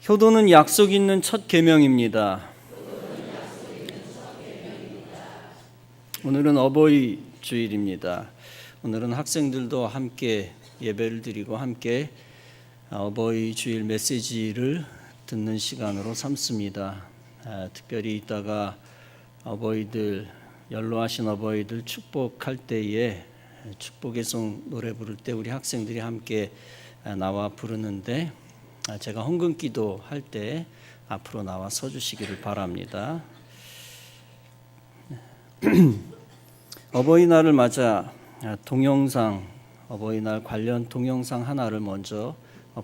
효도는 약속 있는 첫 계명입니다. 오늘은 어버이 주일입니다. 오늘은 학생들도 함께 예배를 드리고 함께 어버이 주일 메시지를 듣는 시간으로 삼습니다. 특별히 이따가 어버이들, 연로하신 어버이들 축복할 때에 축복의 송 노래 부를 때 우리 학생들이 함께 나와 부르는데 제가 헌금기도 할 때 앞으로 나와 서주시기를 바랍니다. 어버이날을 맞아 동영상, 어버이날 관련 동영상 하나를 먼저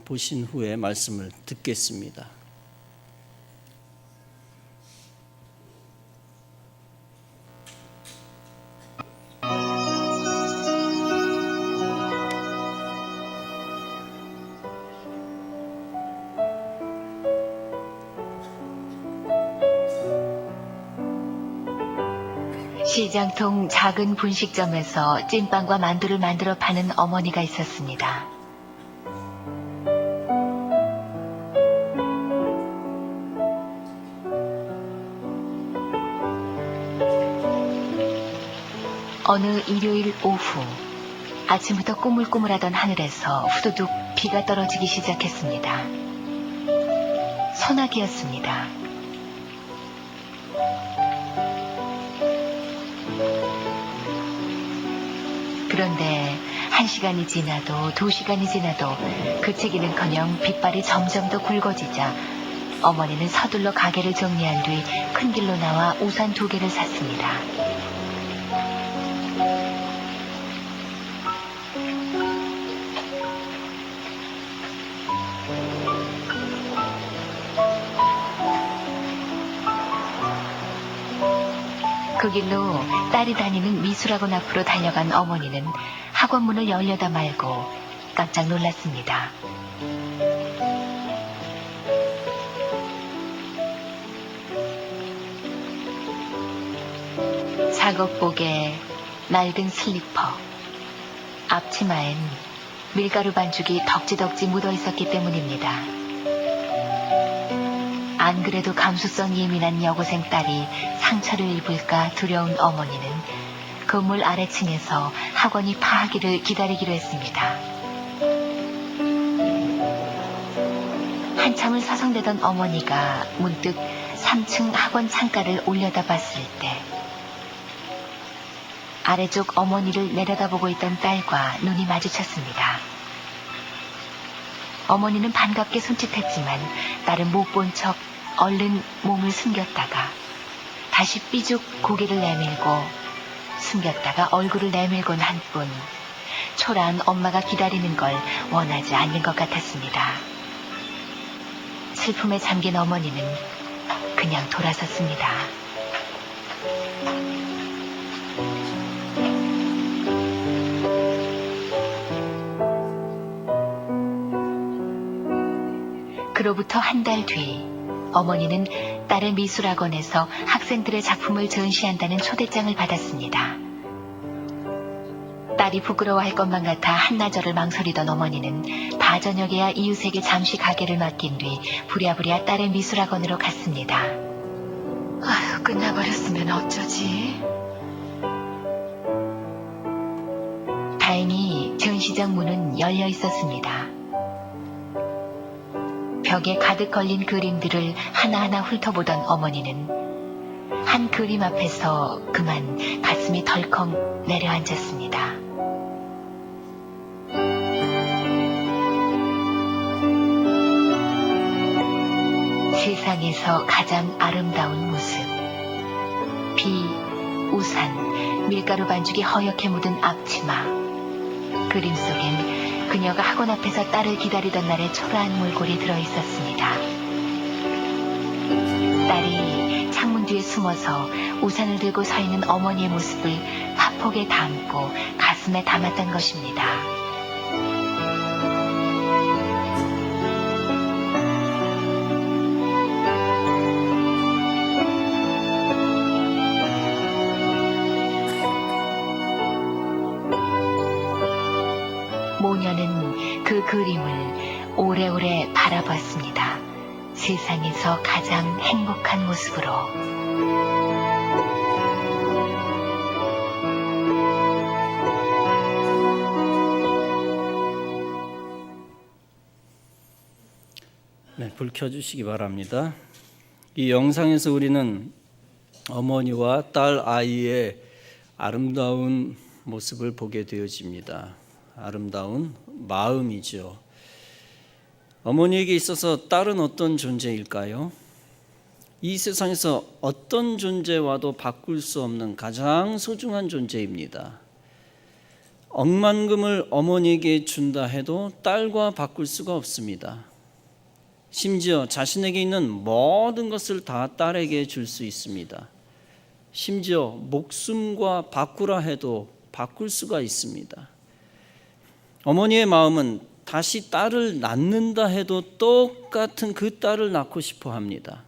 보신 후에 말씀을 듣겠습니다. 시장통 작은 분식점에서 찐빵과 만두를 만들어 파는 어머니가 있었습니다. 어느 일요일 오후, 아침부터 꾸물꾸물하던 하늘에서 후두둑 비가 떨어지기 시작했습니다. 소나기였습니다. 그런데 1시간이 지나도 2시간이 지나도 그치기는커녕 빗발이 점점 더 굵어지자 어머니는 서둘러 가게를 정리한 뒤 큰 길로 나와 우산 2개를 샀습니다. 그 길로 딸이 다니는 미술학원 앞으로 달려간 어머니는 학원 문을 열려다 말고 깜짝 놀랐습니다. 작업복에 낡은 슬리퍼, 앞치마엔 밀가루 반죽이 덕지덕지 묻어 있었기 때문입니다. 안 그래도 감수성 예민한 여고생 딸이 상처를 입을까 두려운 어머니는 건물 아래층에서 학원이 파하기를 기다리기로 했습니다. 한참을 서성대던 어머니가 문득 3층 학원 창가를 올려다봤을 때 아래쪽 어머니를 내려다보고 있던 딸과 눈이 마주쳤습니다. 어머니는 반갑게 손짓했지만 딸은 못 본 척 얼른 몸을 숨겼다가 다시 삐죽 고개를 내밀고 숨겼다가 얼굴을 내밀곤 한 뿐 초라한 엄마가 기다리는 걸 원하지 않는 것 같았습니다. 슬픔에 잠긴 어머니는 그냥 돌아섰습니다. 그로부터 한 달 뒤 어머니는 딸의 미술학원에서 학생들의 작품을 전시한다는 초대장을 받았습니다. 딸이 부끄러워할 것만 같아 한나절을 망설이던 어머니는 다저녁에야 이웃에게 잠시 가게를 맡긴 뒤 부랴부랴 딸의 미술학원으로 갔습니다. 아휴, 끝나버렸으면 어쩌지? 다행히 전시장 문은 열려 있었습니다. 벽에 가득 걸린 그림들을 하나하나 훑어보던 어머니는 한 그림 앞에서 그만 가슴이 덜컹 내려앉았습니다. 세상에서 가장 아름다운 모습. 비, 우산, 밀가루 반죽이 허옇게 묻은 앞치마. 그림 속엔 그녀가 학원 앞에서 딸을 기다리던 날의 초라한 몰골이 들어있었습니다. 딸이 창문 뒤에 숨어서 우산을 들고 서 있는 어머니의 모습을 화폭에 담고 가슴에 담았던 것입니다. 모녀는 그 그림을 오래오래 바라봤습니다. 세상에서 가장 행복한 모습으로. 네, 불 켜주시기 바랍니다. 이 영상에서 우리는 어머니와 딸 아이의 아름다운 모습을 보게 되어집니다. 아름다운 마음이죠. 어머니에게 있어서 딸은 어떤 존재일까요? 이 세상에서 어떤 존재와도 바꿀 수 없는 가장 소중한 존재입니다. 억만금을 어머니에게 준다 해도 딸과 바꿀 수가 없습니다. 심지어 자신에게 있는 모든 것을 다 딸에게 줄 수 있습니다. 심지어 목숨과 바꾸라 해도 바꿀 수가 있습니다. 어머니의 마음은 다시 딸을 낳는다 해도 똑같은 그 딸을 낳고 싶어 합니다.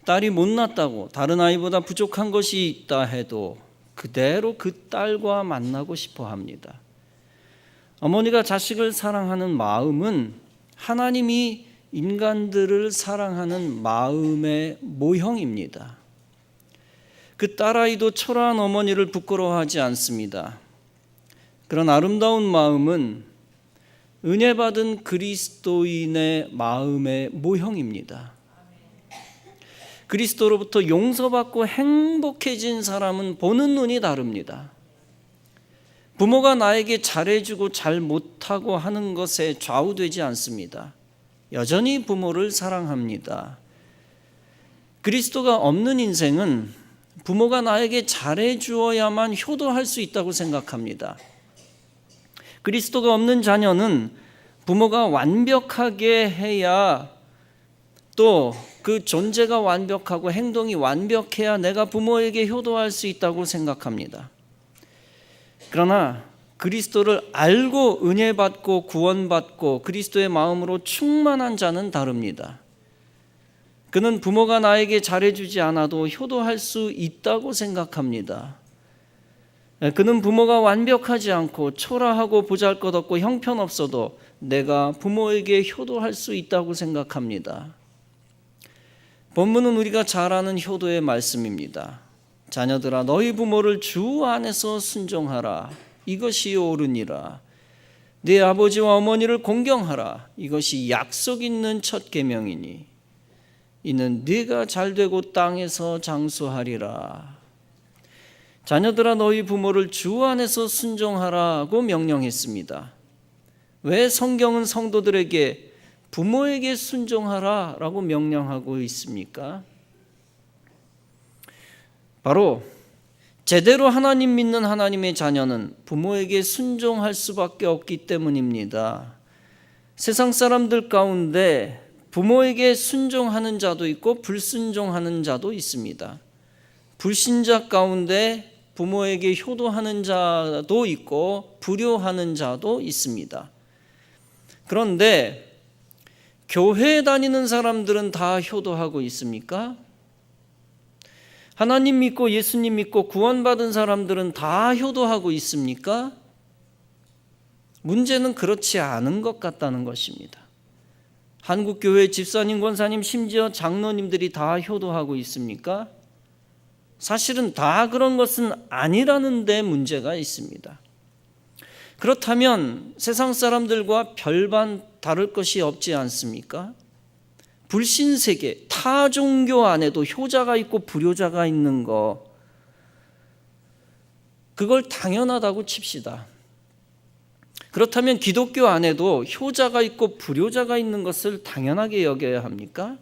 딸이 못 낳았다고 다른 아이보다 부족한 것이 있다 해도 그대로 그 딸과 만나고 싶어 합니다. 어머니가 자식을 사랑하는 마음은 하나님이 인간들을 사랑하는 마음의 모형입니다. 그 딸아이도 초라한 어머니를 부끄러워하지 않습니다. 그런 아름다운 마음은 은혜 받은 그리스도인의 마음의 모형입니다. 그리스도로부터 용서받고 행복해진 사람은 보는 눈이 다릅니다. 부모가 나에게 잘해주고 잘 못하고 하는 것에 좌우되지 않습니다. 여전히 부모를 사랑합니다. 그리스도가 없는 인생은 부모가 나에게 잘해주어야만 효도할 수 있다고 생각합니다. 그리스도가 없는 자녀는 부모가 완벽하게 해야 또 그 존재가 완벽하고 행동이 완벽해야 내가 부모에게 효도할 수 있다고 생각합니다. 그러나 그리스도를 알고 은혜 받고 구원받고 그리스도의 마음으로 충만한 자는 다릅니다. 그는 부모가 나에게 잘해주지 않아도 효도할 수 있다고 생각합니다. 그는 부모가 완벽하지 않고 초라하고 보잘것없고 형편없어도 내가 부모에게 효도할 수 있다고 생각합니다. 본문은 우리가 잘 아는 효도의 말씀입니다. 자녀들아 너희 부모를 주 안에서 순종하라. 이것이 옳으니라. 네 아버지와 어머니를 공경하라. 이것이 약속 있는 첫 계명이니 이는 네가 잘되고 땅에서 장수하리라. 자녀들아 너희 부모를 주 안에서 순종하라고 명령했습니다. 왜 성경은 성도들에게 부모에게 순종하라라고 명령하고 있습니까? 바로 제대로 하나님 믿는 하나님의 자녀는 부모에게 순종할 수밖에 없기 때문입니다. 세상 사람들 가운데 부모에게 순종하는 자도 있고 불순종하는 자도 있습니다. 불신자 가운데 부모에게 효도하는 자도 있고 불효하는 자도 있습니다. 그런데 교회에 다니는 사람들은 다 효도하고 있습니까? 하나님 믿고 예수님 믿고 구원받은 사람들은 다 효도하고 있습니까? 문제는 그렇지 않은 것 같다는 것입니다. 한국교회 집사님, 권사님, 심지어 장로님들이 다 효도하고 있습니까? 사실은 다 그런 것은 아니라는 데 문제가 있습니다. 그렇다면 세상 사람들과 별반 다를 것이 없지 않습니까? 불신세계, 타 종교 안에도 효자가 있고 불효자가 있는 거, 그걸 당연하다고 칩시다. 그렇다면 기독교 안에도 효자가 있고 불효자가 있는 것을 당연하게 여겨야 합니까?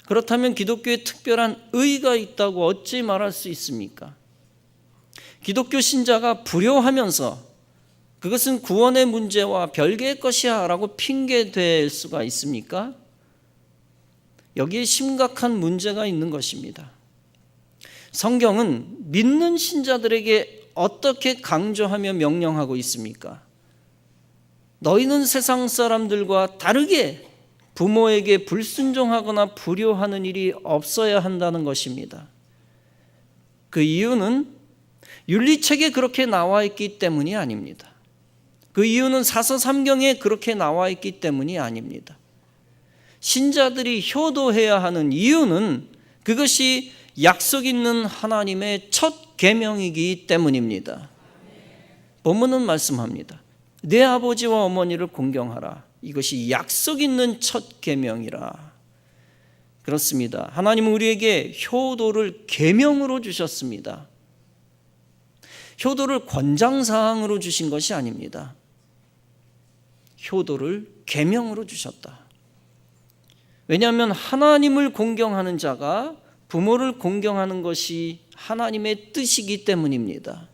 그렇다면 기독교에 특별한 의의가 있다고 어찌 말할 수 있습니까? 기독교 신자가 불효하면서 그것은 구원의 문제와 별개의 것이야 라고 핑계댈 수가 있습니까? 여기에 심각한 문제가 있는 것입니다. 성경은 믿는 신자들에게 어떻게 강조하며 명령하고 있습니까? 너희는 세상 사람들과 다르게 부모에게 불순종하거나 불효하는 일이 없어야 한다는 것입니다. 그 이유는 윤리책에 그렇게 나와 있기 때문이 아닙니다. 그 이유는 사서삼경에 그렇게 나와 있기 때문이 아닙니다. 신자들이 효도해야 하는 이유는 그것이 약속 있는 하나님의 첫 계명이기 때문입니다. 본문은 말씀합니다. 내 아버지와 어머니를 공경하라. 이것이 약속 있는 첫 계명이라. 그렇습니다. 하나님은 우리에게 효도를 계명으로 주셨습니다. 효도를 권장사항으로 주신 것이 아닙니다. 효도를 계명으로 주셨다. 왜냐하면 하나님을 공경하는 자가 부모를 공경하는 것이 하나님의 뜻이기 때문입니다.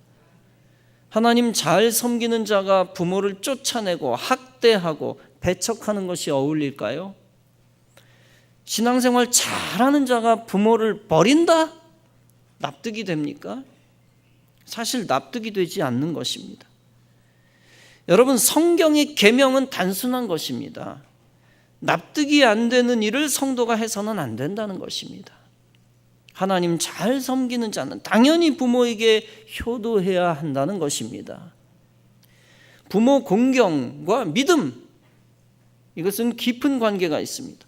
하나님 잘 섬기는 자가 부모를 쫓아내고 학대하고 배척하는 것이 어울릴까요? 신앙생활 잘하는 자가 부모를 버린다? 납득이 됩니까? 사실 납득이 되지 않는 것입니다. 여러분, 성경의 계명은 단순한 것입니다. 납득이 안 되는 일을 성도가 해서는 안 된다는 것입니다. 하나님 잘 섬기는 자는 당연히 부모에게 효도해야 한다는 것입니다. 부모 공경과 믿음, 이것은 깊은 관계가 있습니다.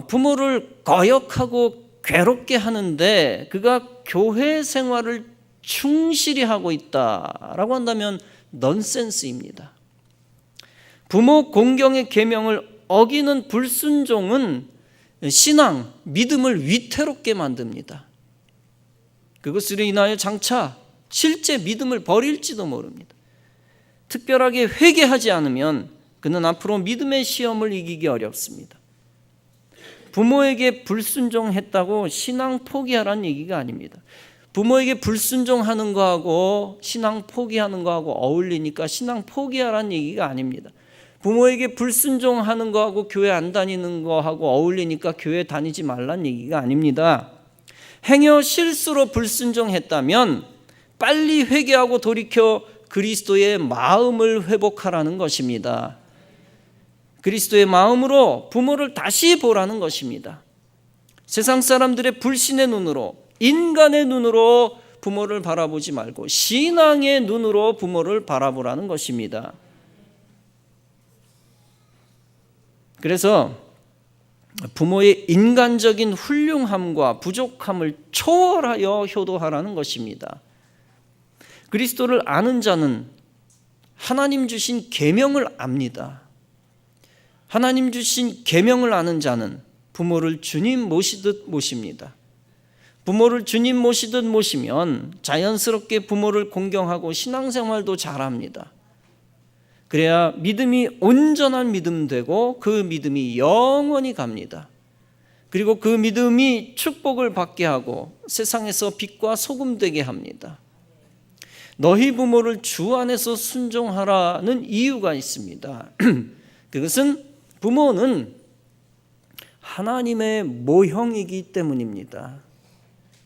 부모를 거역하고 괴롭게 하는데 그가 교회 생활을 충실히 하고 있다라고 한다면 넌센스입니다. 부모 공경의 계명을 어기는 불순종은 신앙, 믿음을 위태롭게 만듭니다. 그것으로 인하여 장차 실제 믿음을 버릴지도 모릅니다. 특별하게 회개하지 않으면 그는 앞으로 믿음의 시험을 이기기 어렵습니다. 부모에게 불순종했다고 신앙 포기하라는 얘기가 아닙니다. 부모에게 불순종하는 거하고 신앙 포기하는 거하고 어울리니까 신앙 포기하라는 얘기가 아닙니다. 부모에게 불순종하는 거하고 교회 안 다니는 거하고 어울리니까 교회 다니지 말라는 얘기가 아닙니다. 행여 실수로 불순종했다면 빨리 회개하고 돌이켜 그리스도의 마음을 회복하라는 것입니다. 그리스도의 마음으로 부모를 다시 보라는 것입니다. 세상 사람들의 불신의 눈으로, 인간의 눈으로 부모를 바라보지 말고 신앙의 눈으로 부모를 바라보라는 것입니다. 그래서 부모의 인간적인 훌륭함과 부족함을 초월하여 효도하라는 것입니다. 그리스도를 아는 자는 하나님 주신 계명을 압니다. 하나님 주신 계명을 아는 자는 부모를 주님 모시듯 모십니다. 부모를 주님 모시듯 모시면 자연스럽게 부모를 공경하고 신앙생활도 잘합니다. 그래야 믿음이 온전한 믿음 되고 그 믿음이 영원히 갑니다. 그리고 그 믿음이 축복을 받게 하고 세상에서 빛과 소금 되게 합니다. 너희 부모를 주 안에서 순종하라는 이유가 있습니다. 그것은 부모는 하나님의 모형이기 때문입니다.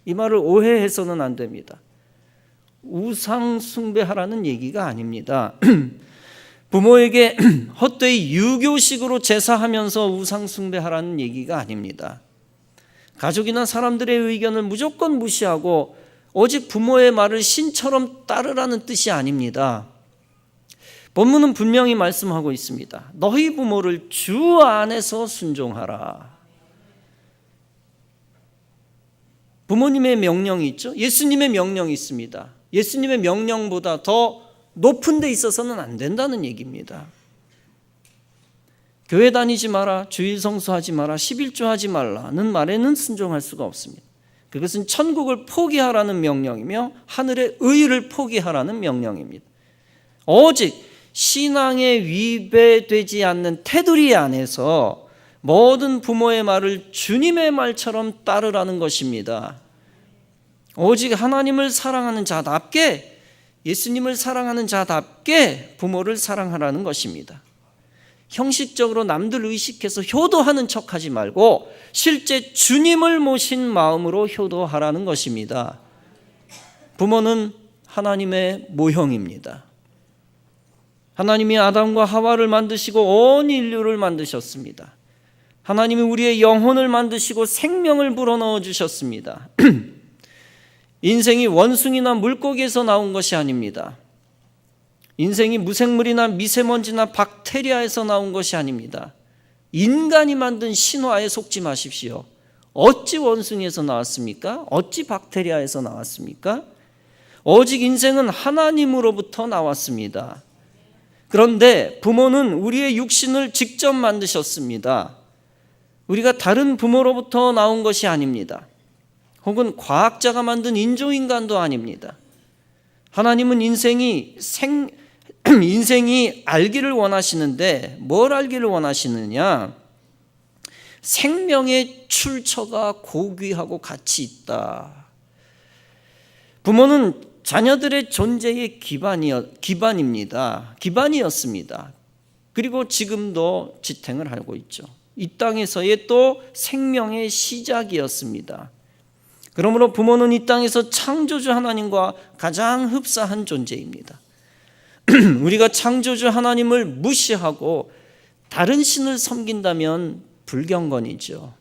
이 말을 오해해서는 안 됩니다. 우상 숭배하라는 얘기가 아닙니다. 부모에게 헛되이 유교식으로 제사하면서 우상 숭배하라는 얘기가 아닙니다. 가족이나 사람들의 의견을 무조건 무시하고 오직 부모의 말을 신처럼 따르라는 뜻이 아닙니다. 본문은 분명히 말씀하고 있습니다. 너희 부모를 주 안에서 순종하라. 부모님의 명령이 있죠. 예수님의 명령이 있습니다. 예수님의 명령보다 더 높은 데 있어서는 안 된다는 얘기입니다. 교회 다니지 마라, 주일 성수하지 마라, 11조 하지 말라는 말에는 순종할 수가 없습니다. 그것은 천국을 포기하라는 명령이며 하늘의 의를 포기하라는 명령입니다. 오직 신앙에 위배되지 않는 테두리 안에서 모든 부모의 말을 주님의 말처럼 따르라는 것입니다. 오직 하나님을 사랑하는 자답게, 예수님을 사랑하는 자답게 부모를 사랑하라는 것입니다. 형식적으로 남들 의식해서 효도하는 척하지 말고 실제 주님을 모신 마음으로 효도하라는 것입니다. 부모는 하나님의 모형입니다. 하나님이 아담과 하와를 만드시고 온 인류를 만드셨습니다. 하나님이 우리의 영혼을 만드시고 생명을 불어넣어 주셨습니다. 인생이 원숭이나 물고기에서 나온 것이 아닙니다. 인생이 무생물이나 미세먼지나 박테리아에서 나온 것이 아닙니다. 인간이 만든 신화에 속지 마십시오. 어찌 원숭이에서 나왔습니까? 어찌 박테리아에서 나왔습니까? 오직 인생은 하나님으로부터 나왔습니다. 그런데 부모는 우리의 육신을 직접 만드셨습니다. 우리가 다른 부모로부터 나온 것이 아닙니다. 혹은 과학자가 만든 인조인간도 아닙니다. 하나님은 인생이 알기를 원하시는데 뭘 알기를 원하시느냐? 생명의 출처가 고귀하고 가치 있다. 부모는 자녀들의 존재의 기반이었습니다. 그리고 지금도 지탱을 하고 있죠. 이 땅에서의 또 생명의 시작이었습니다. 그러므로 부모는 이 땅에서 창조주 하나님과 가장 흡사한 존재입니다. 우리가 창조주 하나님을 무시하고 다른 신을 섬긴다면 불경건이죠.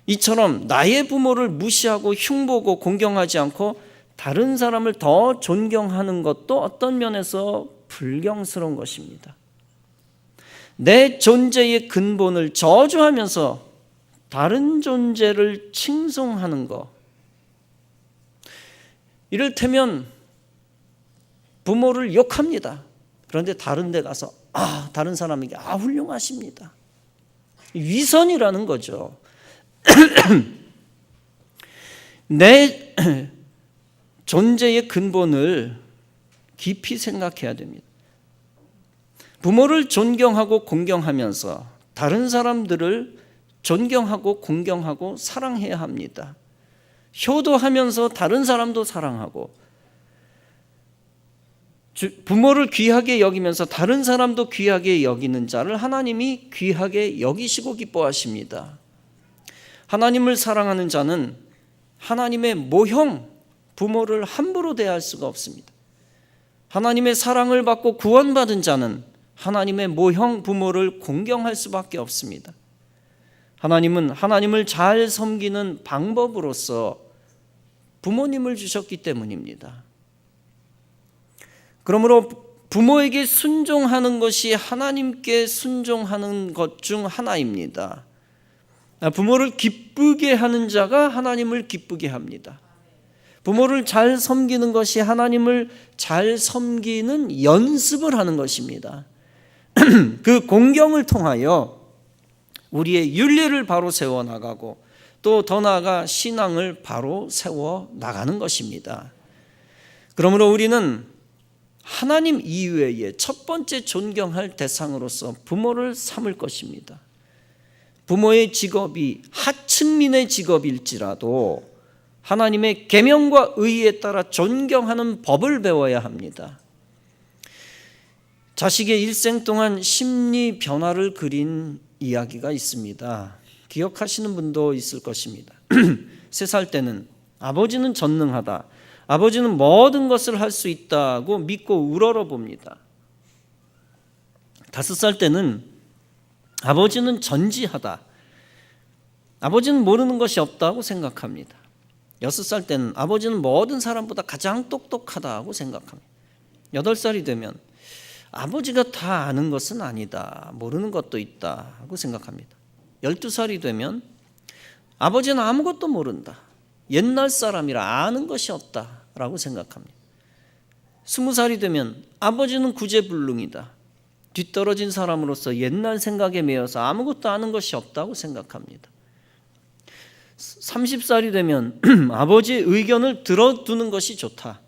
이처럼 나의 부모를 무시하고 흉보고 공경하지 않고 다른 사람을 더 존경하는 것도 어떤 면에서 불경스러운 것입니다. 내 존재의 근본을 저주하면서 다른 존재를 칭송하는 것, 이를테면 부모를 욕합니다. 그런데 다른 데 가서 다른 사람에게 훌륭하십니다. 위선이라는 거죠. 내 존재의 근본을 깊이 생각해야 됩니다. 부모를 존경하고 공경하면서 다른 사람들을 존경하고 공경하고 사랑해야 합니다. 효도하면서 다른 사람도 사랑하고, 부모를 귀하게 여기면서 다른 사람도 귀하게 여기는 자를 하나님이 귀하게 여기시고 기뻐하십니다. 하나님을 사랑하는 자는 하나님의 모형 부모를 함부로 대할 수가 없습니다. 하나님의 사랑을 받고 구원받은 자는 하나님의 모형 부모를 공경할 수밖에 없습니다. 하나님은 하나님을 잘 섬기는 방법으로서 부모님을 주셨기 때문입니다. 그러므로 부모에게 순종하는 것이 하나님께 순종하는 것 중 하나입니다. 부모를 기쁘게 하는 자가 하나님을 기쁘게 합니다. 부모를 잘 섬기는 것이 하나님을 잘 섬기는 연습을 하는 것입니다. 그 공경을 통하여 우리의 윤리를 바로 세워나가고 또 더 나아가 신앙을 바로 세워나가는 것입니다. 그러므로 우리는 하나님 이외에 첫 번째 존경할 대상으로서 부모를 삼을 것입니다. 부모의 직업이 하층민의 직업일지라도 하나님의 계명과 의에 따라 존경하는 법을 배워야 합니다. 자식의 일생 동안 심리 변화를 그린 이야기가 있습니다. 기억하시는 분도 있을 것입니다. 3살 때는 아버지는 전능하다, 아버지는 모든 것을 할 수 있다고 믿고 우러러봅니다. 5살 때는 아버지는 전지하다, 아버지는 모르는 것이 없다고 생각합니다. 6살 때는 아버지는 모든 사람보다 가장 똑똑하다고 생각합니다. 8살이 되면 아버지가 다 아는 것은 아니다, 모르는 것도 있다 하고 생각합니다. 12살이 되면 아버지는 아무것도 모른다, 옛날 사람이라 아는 것이 없다라고 생각합니다. 20살이 되면 아버지는 구제불능이다, 뒤떨어진 사람으로서 옛날 생각에 매여서 아무것도 아는 것이 없다고 생각합니다. 30살이 되면 아버지의 의견을 들어두는 것이 좋다,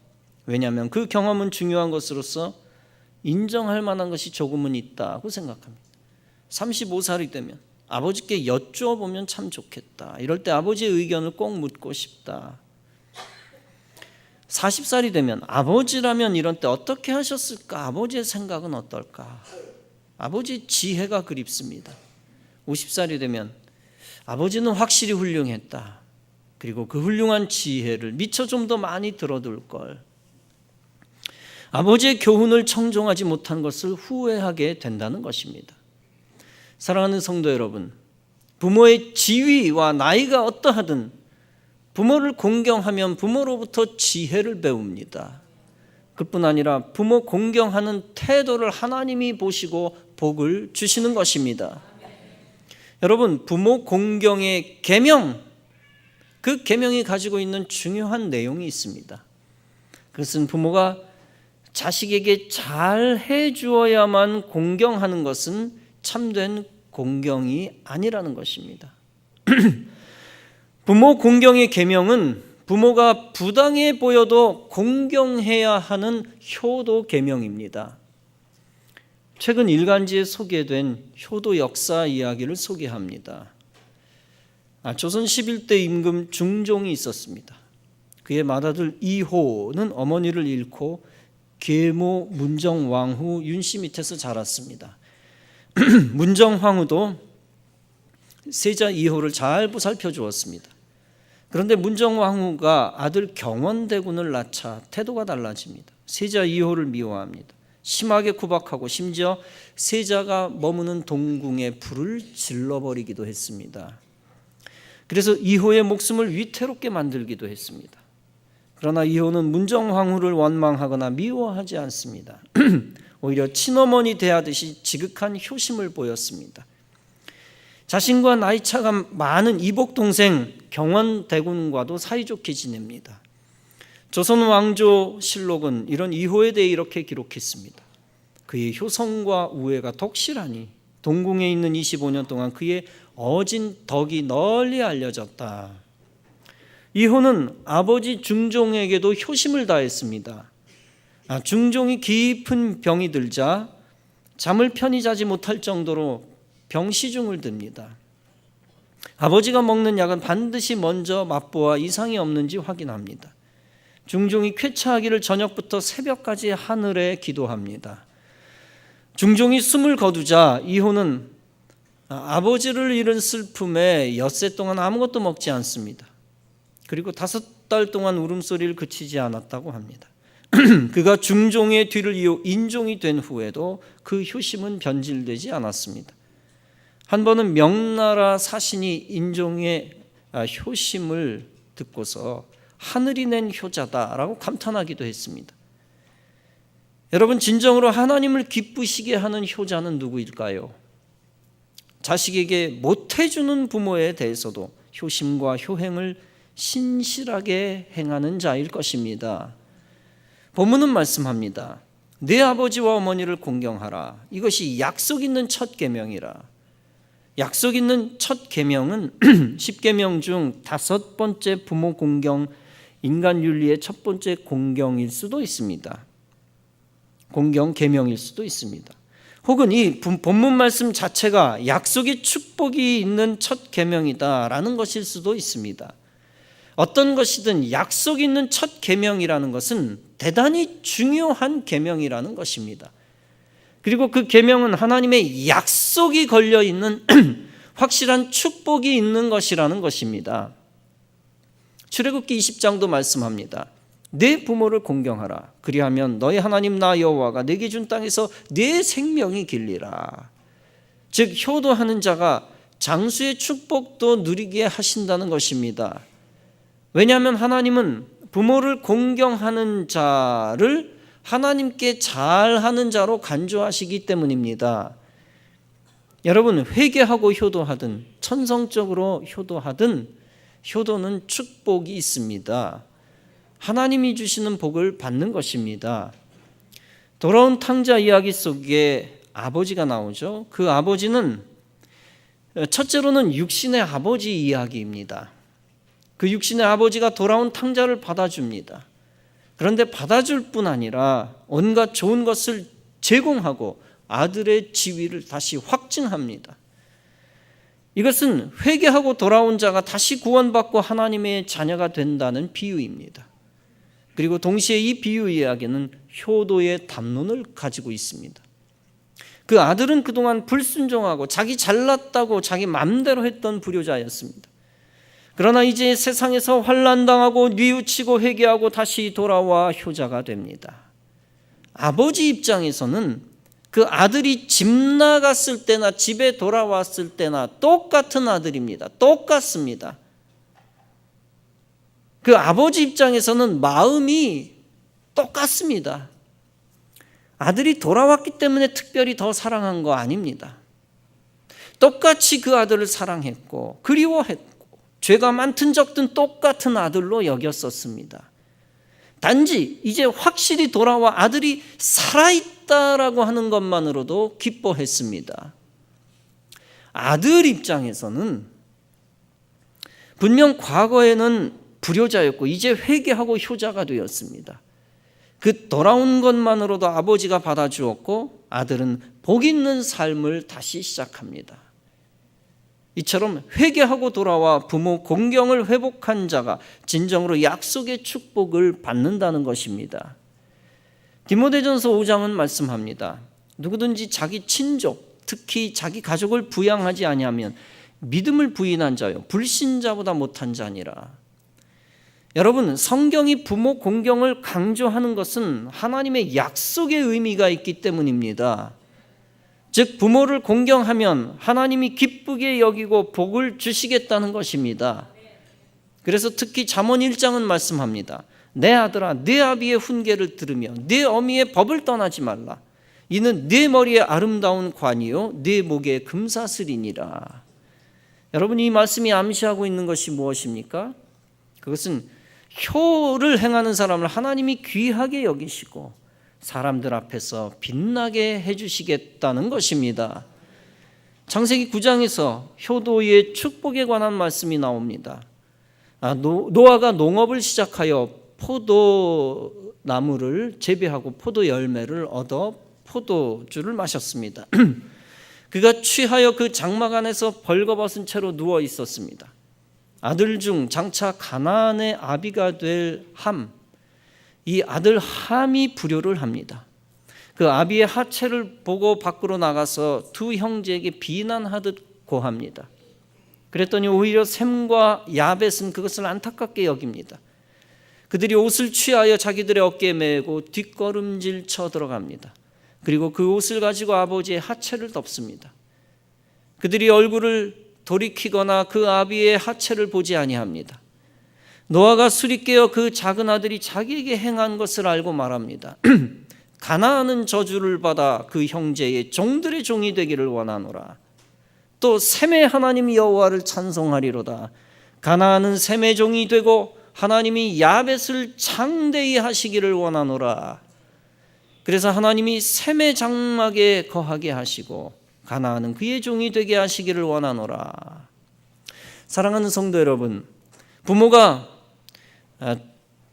왜냐하면 그 경험은 중요한 것으로서 인정할 만한 것이 조금은 있다고 생각합니다. 35살이 되면 아버지께 여쭈어보면 참 좋겠다, 이럴 때 아버지의 의견을 꼭 묻고 싶다. 40살이 되면 아버지라면 이런 때 어떻게 하셨을까, 아버지의 생각은 어떨까, 아버지의 지혜가 그립습니다. 50살이 되면 아버지는 확실히 훌륭했다, 그리고 그 훌륭한 지혜를 미처 좀 더 많이 들어둘 걸, 아버지의 교훈을 청종하지 못한 것을 후회하게 된다는 것입니다. 사랑하는 성도 여러분, 부모의 지위와 나이가 어떠하든 부모를 공경하면 부모로부터 지혜를 배웁니다. 그뿐 아니라 부모 공경하는 태도를 하나님이 보시고 복을 주시는 것입니다. 여러분, 부모 공경의 계명, 그 계명이 가지고 있는 중요한 내용이 있습니다. 그것은 부모가 자식에게 잘 해주어야만 공경하는 것은 참된 공경이 아니라는 것입니다. 부모 공경의 계명은 부모가 부당해 보여도 공경해야 하는 효도 계명입니다. 최근 일간지에 소개된 효도 역사 이야기를 소개합니다. 조선 11대 임금 중종이 있었습니다. 그의 맏아들 이호는 어머니를 잃고 계모 문정왕후 윤씨 밑에서 자랐습니다. 문정왕후도 세자 이호를 잘 보살펴 주었습니다. 그런데 문정왕후가 아들 경원대군을 낳자 태도가 달라집니다. 세자 이호를 미워합니다. 심하게 구박하고 심지어 세자가 머무는 동궁에 불을 질러버리기도 했습니다. 그래서 이호의 목숨을 위태롭게 만들기도 했습니다. 그러나 이호는 문정왕후를 원망하거나 미워하지 않습니다. 오히려 친어머니 대하듯이 지극한 효심을 보였습니다. 자신과 나이차가 많은 이복 동생 경원대군과도 사이좋게 지냅니다. 조선 왕조 실록은 이런 이호에 대해 이렇게 기록했습니다. 그의 효성과 우애가 독실하니 동궁에 있는 25년 동안 그의 어진 덕이 널리 알려졌다. 이호는 아버지 중종에게도 효심을 다했습니다. 중종이 깊은 병이 들자 잠을 편히 자지 못할 정도로 병시중을 듭니다. 아버지가 먹는 약은 반드시 먼저 맛보아 이상이 없는지 확인합니다. 중종이 쾌차하기를 저녁부터 새벽까지 하늘에 기도합니다. 중종이 숨을 거두자 이호는 아버지를 잃은 슬픔에 엿새 동안 아무것도 먹지 않습니다. 그리고 5달 동안 울음소리를 그치지 않았다고 합니다. 그가 중종의 뒤를 이어 인종이 된 후에도 그 효심은 변질되지 않았습니다. 한 번은 명나라 사신이 인종의 효심을 듣고서 하늘이 낸 효자다라고 감탄하기도 했습니다. 여러분, 진정으로 하나님을 기쁘시게 하는 효자는 누구일까요? 자식에게 못해주는 부모에 대해서도 효심과 효행을 신실하게 행하는 자일 것입니다. 본문은 말씀합니다. 내 아버지와 어머니를 공경하라. 이것이 약속 있는 첫 계명이라. 약속 있는 첫 계명은 10계명 중 5번째 부모 공경, 인간 윤리의 첫 번째 공경일 수도 있습니다. 공경 계명일 수도 있습니다. 혹은 이 본문 말씀 자체가 약속의 축복이 있는 첫 계명이다라는 것일 수도 있습니다. 어떤 것이든 약속 있는 첫 계명이라는 것은 대단히 중요한 계명이라는 것입니다. 그리고 그 계명은 하나님의 약속이 걸려 있는 확실한 축복이 있는 것이라는 것입니다. 출애굽기 20장도 말씀합니다. 내 부모를 공경하라. 그리하면 너희 하나님 나 여호와가 내게 준 땅에서 내 생명이 길리라. 즉 효도하는 자가 장수의 축복도 누리게 하신다는 것입니다. 왜냐하면 하나님은 부모를 공경하는 자를 하나님께 잘하는 자로 간주하시기 때문입니다. 여러분, 회개하고 효도하든 천성적으로 효도하든 효도는 축복이 있습니다. 하나님이 주시는 복을 받는 것입니다. 돌아온 탕자 이야기 속에 아버지가 나오죠. 그 아버지는 첫째로는 육신의 아버지 이야기입니다. 그 육신의 아버지가 돌아온 탕자를 받아줍니다. 그런데 받아줄 뿐 아니라 온갖 좋은 것을 제공하고 아들의 지위를 다시 확증합니다. 이것은 회개하고 돌아온 자가 다시 구원받고 하나님의 자녀가 된다는 비유입니다. 그리고 동시에 이 비유 이야기는 효도의 담론을 가지고 있습니다. 그 아들은 그동안 불순종하고 자기 잘났다고 자기 맘대로 했던 불효자였습니다. 그러나 이제 세상에서 환난당하고 뉘우치고 회개하고 다시 돌아와 효자가 됩니다. 아버지 입장에서는 그 아들이 집 나갔을 때나 집에 돌아왔을 때나 똑같은 아들입니다. 똑같습니다. 그 아버지 입장에서는 마음이 똑같습니다. 아들이 돌아왔기 때문에 특별히 더 사랑한 거 아닙니다. 똑같이 그 아들을 사랑했고 그리워했고 죄가 많든 적든 똑같은 아들로 여겼었습니다. 단지 이제 확실히 돌아와 아들이 살아있다라고 하는 것만으로도 기뻐했습니다. 아들 입장에서는 분명 과거에는 불효자였고 이제 회개하고 효자가 되었습니다. 그 돌아온 것만으로도 아버지가 받아주었고 아들은 복 있는 삶을 다시 시작합니다. 이처럼 회개하고 돌아와 부모 공경을 회복한 자가 진정으로 약속의 축복을 받는다는 것입니다. 디모데전서 5장은 말씀합니다. 누구든지 자기 친족, 특히 자기 가족을 부양하지 아니하면 믿음을 부인한 자요 불신자보다 못한 자니라. 여러분, 성경이 부모 공경을 강조하는 것은 하나님의 약속의 의미가 있기 때문입니다. 즉 부모를 공경하면 하나님이 기쁘게 여기고 복을 주시겠다는 것입니다. 그래서 특히 잠언 1장은 말씀합니다. 내 아들아 내 아비의 훈계를 들으며 내 어미의 법을 떠나지 말라. 이는 네 머리에 아름다운 관이요 네 목에 금사슬이니라. 여러분, 이 말씀이 암시하고 있는 것이 무엇입니까? 그것은 효를 행하는 사람을 하나님이 귀하게 여기시고 사람들 앞에서 빛나게 해주시겠다는 것입니다. 창세기 9장에서 효도의 축복에 관한 말씀이 나옵니다. 노아가 농업을 시작하여 포도나무를 재배하고 포도 열매를 얻어 포도주를 마셨습니다. 그가 취하여 그 장막 안에서 벌거벗은 채로 누워 있었습니다. 아들 중 장차 가나안의 아비가 될 함, 이 아들 함이 불효를 합니다. 그 아비의 하체를 보고 밖으로 나가서 두 형제에게 비난하듯 고합니다. 그랬더니 오히려 셈과 야벳은 그것을 안타깝게 여깁니다. 그들이 옷을 취하여 자기들의 어깨에 메고 뒷걸음질 쳐 들어갑니다. 그리고 그 옷을 가지고 아버지의 하체를 덮습니다. 그들이 얼굴을 돌이키거나 그 아비의 하체를 보지 아니합니다. 노아가 술이 깨어 그 작은 아들이 자기에게 행한 것을 알고 말합니다. 가나안은 저주를 받아 그 형제의 종들의 종이 되기를 원하노라. 또 셈의 하나님 여호와를 찬송하리로다. 가나안은 셈의 종이 되고 하나님이 야벳을 장대히 하시기를 원하노라. 그래서 하나님이 셈의 장막에 거하게 하시고 가나안은 그의 종이 되게 하시기를 원하노라. 사랑하는 성도 여러분, 부모가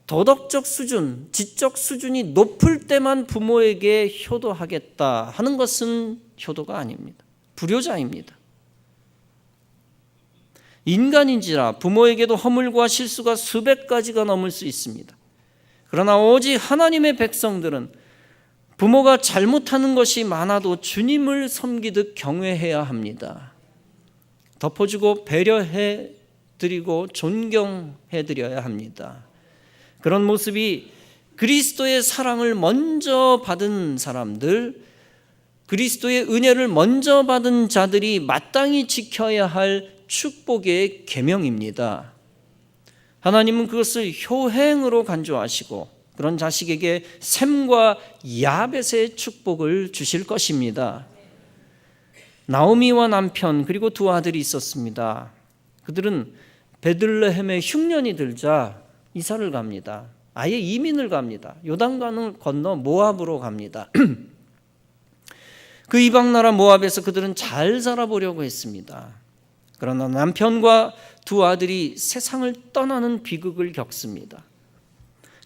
도덕적 수준, 지적 수준이 높을 때만 부모에게 효도하겠다 하는 것은 효도가 아닙니다. 불효자입니다. 인간인지라 부모에게도 허물과 실수가 수백 가지가 넘을 수 있습니다. 그러나 오직 하나님의 백성들은 부모가 잘못하는 것이 많아도 주님을 섬기듯 경외해야 합니다. 덮어주고 배려해드리고 존경해드려야 합니다. 그런 모습이 그리스도의 사랑을 먼저 받은 사람들, 그리스도의 은혜를 먼저 받은 자들이 마땅히 지켜야 할 축복의 계명입니다. 하나님은 그것을 효행으로 간주하시고 그런 자식에게 셈과 야벳의 축복을 주실 것입니다. 나오미와 남편 그리고 두 아들이 있었습니다. 그들은 베들레헴에 흉년이 들자 이사를 갑니다. 아예 이민을 갑니다. 요단강을 건너 모압으로 갑니다. 그 이방 나라 모압에서 그들은 잘 살아보려고 했습니다. 그러나 남편과 두 아들이 세상을 떠나는 비극을 겪습니다.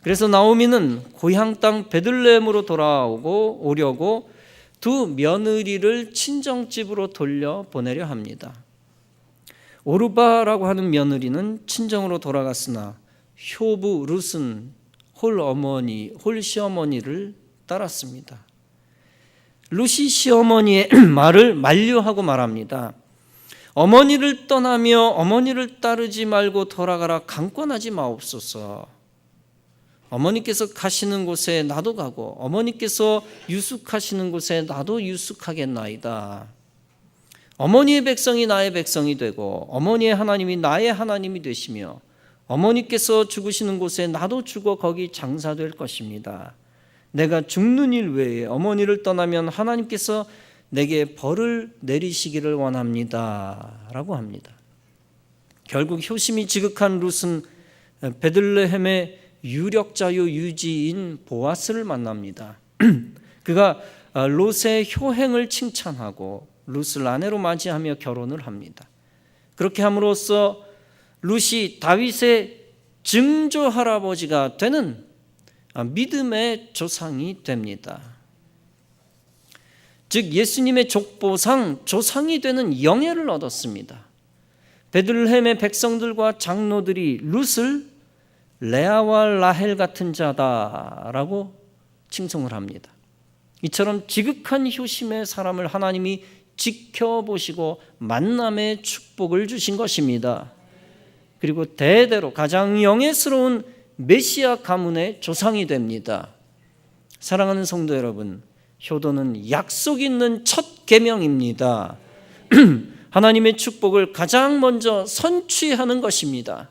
그래서 나오미는 고향 땅 베들레헴으로 오려고 두 며느리를 친정집으로 돌려보내려 합니다. 오르바라고 하는 며느리는 친정으로 돌아갔으나 효부 룻은 홀 시어머니를 따랐습니다. 룻이 시어머니의 말을 만류하고 말합니다. 어머니를 떠나며 어머니를 따르지 말고 돌아가라 강권하지 마옵소서. 어머니께서 가시는 곳에 나도 가고 어머니께서 유숙하시는 곳에 나도 유숙하겠나이다. 어머니의 백성이 나의 백성이 되고 어머니의 하나님이 나의 하나님이 되시며 어머니께서 죽으시는 곳에 나도 죽어 거기 장사될 것입니다. 내가 죽는 일 외에 어머니를 떠나면 하나님께서 내게 벌을 내리시기를 원합니다 라고 합니다. 결국 효심이 지극한 룻은 베들레헴의 유력자요 유지인 보아스를 만납니다. 그가 롯의 효행을 칭찬하고 룻을 아내로 맞이하며 결혼을 합니다. 그렇게 함으로써 룻이 다윗의 증조 할아버지가 되는 믿음의 조상이 됩니다. 즉 예수님의 족보상 조상이 되는 영예를 얻었습니다. 베들레헴의 백성들과 장로들이 룻을 레아와 라헬 같은 자다라고 칭송을 합니다. 이처럼 지극한 효심의 사람을 하나님이 지켜보시고 만남의 축복을 주신 것입니다. 그리고 대대로 가장 영예스러운 메시아 가문의 조상이 됩니다. 사랑하는 성도 여러분, 효도는 약속 있는 첫 계명입니다. 하나님의 축복을 가장 먼저 선취하는 것입니다.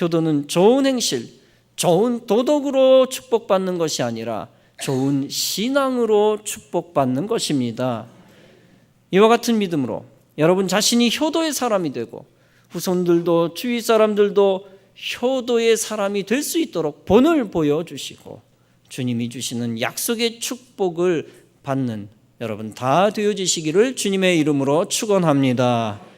효도는 좋은 행실, 좋은 도덕으로 축복받는 것이 아니라 좋은 신앙으로 축복받는 것입니다. 이와 같은 믿음으로 여러분 자신이 효도의 사람이 되고 후손들도 주위 사람들도 효도의 사람이 될 수 있도록 본을 보여주시고 주님이 주시는 약속의 축복을 받는 여러분 다 되어지시기를 주님의 이름으로 축원합니다.